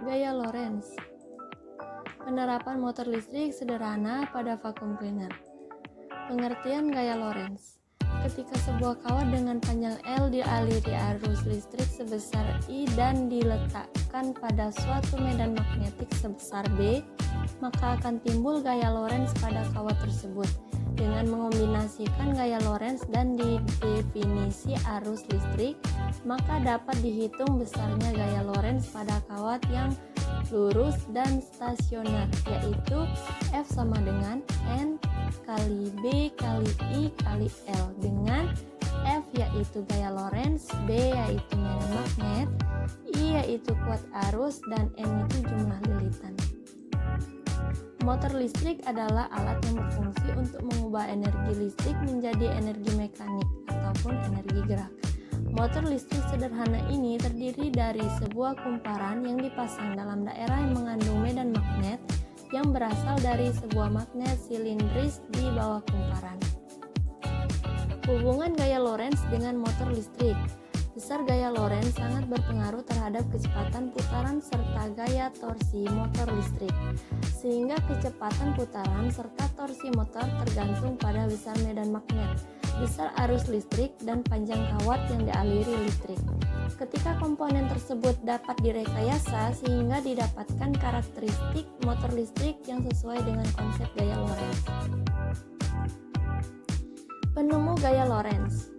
Gaya Lorentz. Penerapan motor listrik sederhana pada vacuum cleaner. Pengertian gaya Lorentz. Ketika sebuah kawat dengan panjang L dialiri arus listrik sebesar I dan diletakkan pada suatu medan magnetik sebesar B, maka akan timbul gaya Lorentz pada kawat tersebut. Dengan mengombinasikan gaya Lorentz dan definisi arus listrik, maka dapat dihitung besarnya gaya Lorentz pada kawat yang lurus dan stasioner, yaitu F sama dengan N kali B kali I kali L, dengan F yaitu gaya Lorentz, B yaitu medan magnet, I yaitu kuat arus, dan N itu jumlah lilitan. Motor listrik adalah alat yang berfungsi untuk mengubah energi listrik menjadi energi mekanik ataupun energi gerak. Motor listrik sederhana ini terdiri dari sebuah kumparan yang dipasang dalam daerah yang mengandung medan magnet yang berasal dari sebuah magnet silindris di bawah kumparan. Hubungan gaya Lorentz dengan motor listrik. Besar gaya Lorentz sangat berpengaruh terhadap kecepatan putaran serta gaya torsi motor listrik, sehingga kecepatan putaran serta torsi motor tergantung pada besar medan magnet, besar arus listrik, dan panjang kawat yang dialiri listrik. Ketika komponen tersebut dapat direkayasa sehingga didapatkan karakteristik motor listrik yang sesuai dengan konsep gaya Lorentz. Penemu gaya Lorentz.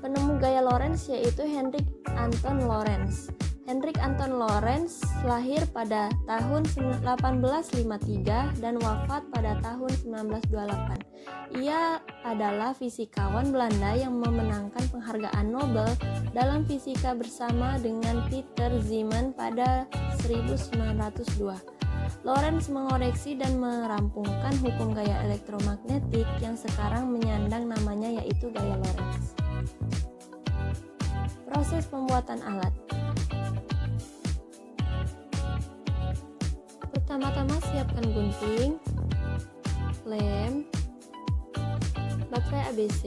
Penemu gaya Lorentz yaitu Hendrik Anton Lorentz. Hendrik Anton Lorentz lahir pada tahun 1853 dan wafat pada tahun 1928. Ia adalah fisikawan Belanda yang memenangkan penghargaan Nobel dalam fisika bersama dengan Peter Zeeman pada 1902. Lorentz mengoreksi dan merampungkan hukum gaya elektromagnetik yang sekarang menyandang namanya yaitu gaya Lorentz. Proses pembuatan alat. Pertama-tama siapkan gunting, lem, baterai ABC,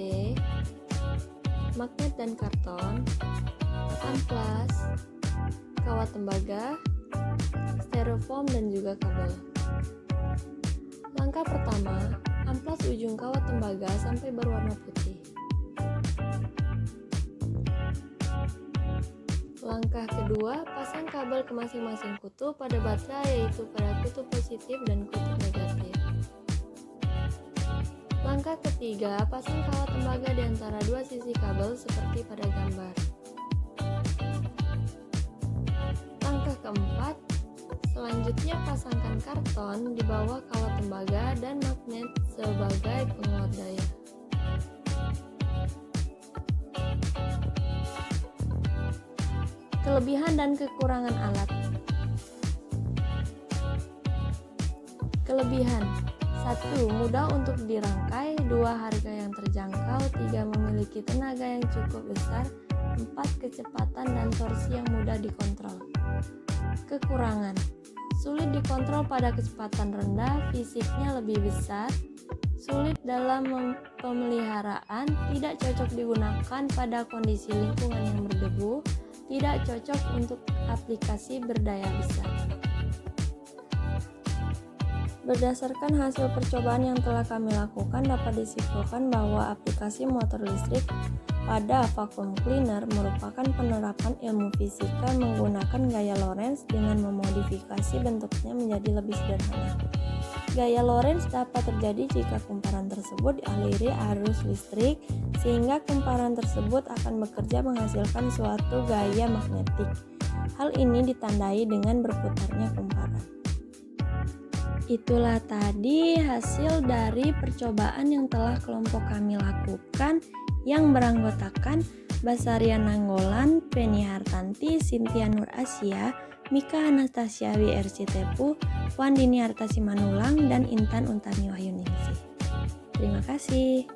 magnet dan karton, amplas, kawat tembaga, styrofoam, dan juga kabel. Langkah pertama, amplas ujung kawat tembaga sampai berwarna putih. Langkah kedua, pasang kabel ke masing-masing kutub pada baterai, yaitu pada kutub positif dan kutub negatif. Langkah ketiga, pasang kawat tembaga di antara dua sisi kabel seperti pada gambar. Langkah keempat, selanjutnya pasangkan karton di bawah kawat tembaga dan magnet sebagai penguat daya. Kelebihan dan kekurangan alat. Kelebihan: 1. Mudah untuk dirangkai. 2. Harga yang terjangkau. 3. Memiliki tenaga yang cukup besar. 4. Kecepatan dan torsi yang mudah dikontrol. Kekurangan: sulit dikontrol pada kecepatan rendah, fisiknya lebih besar, sulit dalam pemeliharaan, tidak cocok digunakan pada kondisi lingkungan yang berdebu, tidak cocok untuk aplikasi berdaya besar. Berdasarkan hasil percobaan yang telah kami lakukan, dapat disimpulkan bahwa aplikasi motor listrik pada vacuum cleaner merupakan penerapan ilmu fisika menggunakan gaya Lorentz dengan memodifikasi bentuknya menjadi lebih sederhana. Gaya Lorentz dapat terjadi jika kumparan tersebut dialiri arus listrik, sehingga kumparan tersebut akan bekerja menghasilkan suatu gaya magnetik. Hal ini ditandai dengan berputarnya kumparan. Itulah tadi hasil dari percobaan yang telah kelompok kami lakukan yang beranggotakan Basaria Nanggolan, Penny Hartanti, Cynthia Nur Asia, Mika Anastasia WRC Tepu, Wandini Hartasi Manulang, dan Intan Untami Wahyuningsih. Terima kasih.